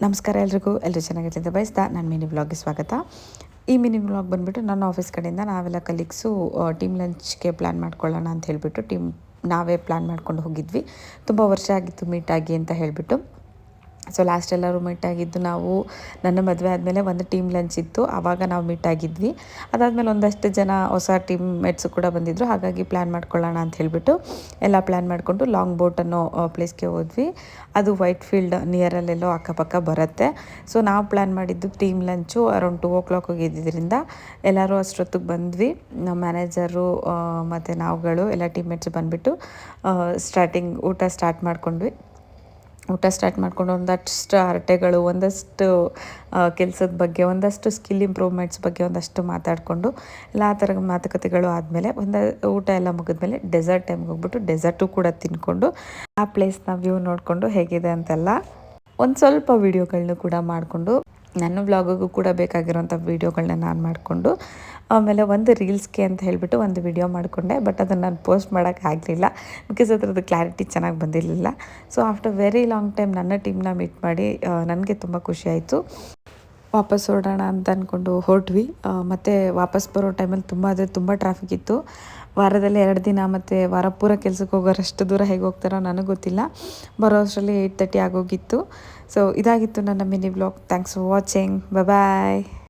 ನಮಸ್ಕಾರ ಎಲ್ಲರೂ ಚೆನ್ನಾಗಿರ್ತಿದ್ದೆ ಬಯಸ್ತಾ ನನ್ನ ಮಿನಿ ವ್ಲಾಗ್ಗೆ ಸ್ವಾಗತ. ಈ ಮಿನಿ ವ್ಲಾಗ್ ಬಂದುಬಿಟ್ಟು ನನ್ನ ಆಫೀಸ್ ಕಡೆಯಿಂದ ನಾವೆಲ್ಲ ಕಲೀಗ್ಸು ಟೀಮ್ ಲಂಚ್ಗೆ ಪ್ಲ್ಯಾನ್ ಮಾಡ್ಕೊಳ್ಳೋಣ ಅಂತ ಹೇಳಿಬಿಟ್ಟು ನಾವೇ ಪ್ಲ್ಯಾನ್ ಮಾಡ್ಕೊಂಡು ಹೋಗಿದ್ವಿ. ತುಂಬ ವರ್ಷ ಆಗಿತ್ತು ಮೀಟಾಗಿ ಅಂತ ಹೇಳಿಬಿಟ್ಟು. ಸೊ ಲಾಸ್ಟ್ ಎಲ್ಲರೂ ಮೀಟಾಗಿದ್ದು ನಾವು ನನ್ನ ಮದುವೆ ಆದಮೇಲೆ ಒಂದು ಟೀಮ್ ಲಂಚ್ ಇತ್ತು, ಆವಾಗ ನಾವು ಮೀಟಾಗಿದ್ವಿ. ಅದಾದಮೇಲೆ ಒಂದಷ್ಟು ಜನ ಹೊಸ ಟೀಮ್ ಮೇಟ್ಸು ಕೂಡ ಬಂದಿದ್ದರು, ಹಾಗಾಗಿ ಪ್ಲ್ಯಾನ್ ಮಾಡ್ಕೊಳ್ಳೋಣ ಅಂತ ಹೇಳಿಬಿಟ್ಟು ಎಲ್ಲ ಪ್ಲ್ಯಾನ್ ಮಾಡಿಕೊಂಡು ಲಾಂಗ್ ಬೋಟ್ ಅನ್ನೋ ಪ್ಲೇಸ್ಗೆ ಹೋದ್ವಿ. ಅದು ವೈಟ್ ಫೀಲ್ಡ್ ನಿಯರಲ್ಲೆಲ್ಲೋ ಅಕ್ಕಪಕ್ಕ ಬರುತ್ತೆ. ಸೊ ನಾವು ಪ್ಲ್ಯಾನ್ ಮಾಡಿದ್ದು ಟೀಮ್ ಲಂಚು ಅರೌಂಡ್ 2 o'clock ಹೋಗಿದ್ದರಿಂದ ಎಲ್ಲರೂ ಅಷ್ಟೊತ್ತಿಗೆ ಬಂದ್ವಿ. ನಮ್ಮ ಮ್ಯಾನೇಜರು ಮತ್ತು ನಾವುಗಳು ಎಲ್ಲ ಟೀಮ್ ಮೇಟ್ಸು ಬಂದುಬಿಟ್ಟು ಊಟ ಸ್ಟಾರ್ಟ್ ಮಾಡ್ಕೊಂಡು ಒಂದಷ್ಟು ಹರಟೆಗಳು, ಒಂದಷ್ಟು ಕೆಲಸದ ಬಗ್ಗೆ, ಒಂದಷ್ಟು ಸ್ಕಿಲ್ ಇಂಪ್ರೂವ್ಮೆಂಟ್ಸ್ ಬಗ್ಗೆ ಒಂದಷ್ಟು ಮಾತಾಡಿಕೊಂಡು ಎಲ್ಲ ಥರದ ಮಾತುಕತೆಗಳು ಆದಮೇಲೆ ಊಟ ಎಲ್ಲ ಮುಗಿದ್ಮೇಲೆ ಡೆಸರ್ಟ್ ಟೈಮ್ಗೆ ಹೋಗ್ಬಿಟ್ಟು ಡೆಸರ್ಟು ಕೂಡ ತಿಂದ್ಕೊಂಡು ಆ ಪ್ಲೇಸ್ನ ವ್ಯೂ ನೋಡಿಕೊಂಡು ಹೇಗಿದೆ ಅಂತೆಲ್ಲ ಒಂದು ಸ್ವಲ್ಪ ವೀಡಿಯೋಗಳನ್ನೂ ಕೂಡ ಮಾಡಿಕೊಂಡು ನನ್ನ ವ್ಲಾಗಿಗೂ ಕೂಡ ಬೇಕಾಗಿರೋಂಥ ವೀಡಿಯೋಗಳನ್ನ ನಾನು ಮಾಡಿಕೊಂಡು ಆಮೇಲೆ ಒಂದು ರೀಲ್ಸ್ಗೆ ಅಂತ ಹೇಳಿಬಿಟ್ಟು ಒಂದು ವಿಡಿಯೋ ಮಾಡಿಕೊಂಡೆ. ಬಟ್ ಅದನ್ನು ನಾನು ಪೋಸ್ಟ್ ಮಾಡೋಕ್ಕಾಗಲಿಲ್ಲ, ಬಿಕಾಸ್ ಅದರದ್ದು ಕ್ಲಾರಿಟಿ ಚೆನ್ನಾಗಿ ಬಂದಿರಲಿಲ್ಲ. So after very long time ನನ್ನ ಟೀಮ್ನ ಮೀಟ್ ಮಾಡಿ ನನಗೆ ತುಂಬ ಖುಷಿಯಾಯಿತು. ವಾಪಸ್ ಹೊರಡೋಣ ಅಂತ ಅಂದ್ಕೊಂಡು ಹೊರಟ್ವಿ. ಮತ್ತು ವಾಪಸ್ ಬರೋ ಟೈಮಲ್ಲಿ ತುಂಬ ಟ್ರಾಫಿಕ್ ಇತ್ತು. ವಾರದಲ್ಲಿ 2 ದಿನ ಮತ್ತು ವಾರ ಪೂರ ಕೆಲಸಕ್ಕೆ ಹೋಗೋರಷ್ಟು ದೂರ ಹೇಗೆ ಹೋಗ್ತಾರೋ ನನಗೆ ಗೊತ್ತಿಲ್ಲ. ಬರೋ ಅಷ್ಟರಲ್ಲಿ 8:30 ಆಗೋಗಿತ್ತು. ಸೊ ಇದಾಗಿತ್ತು ನನ್ನ mini vlog. Thanks for watching. Bye.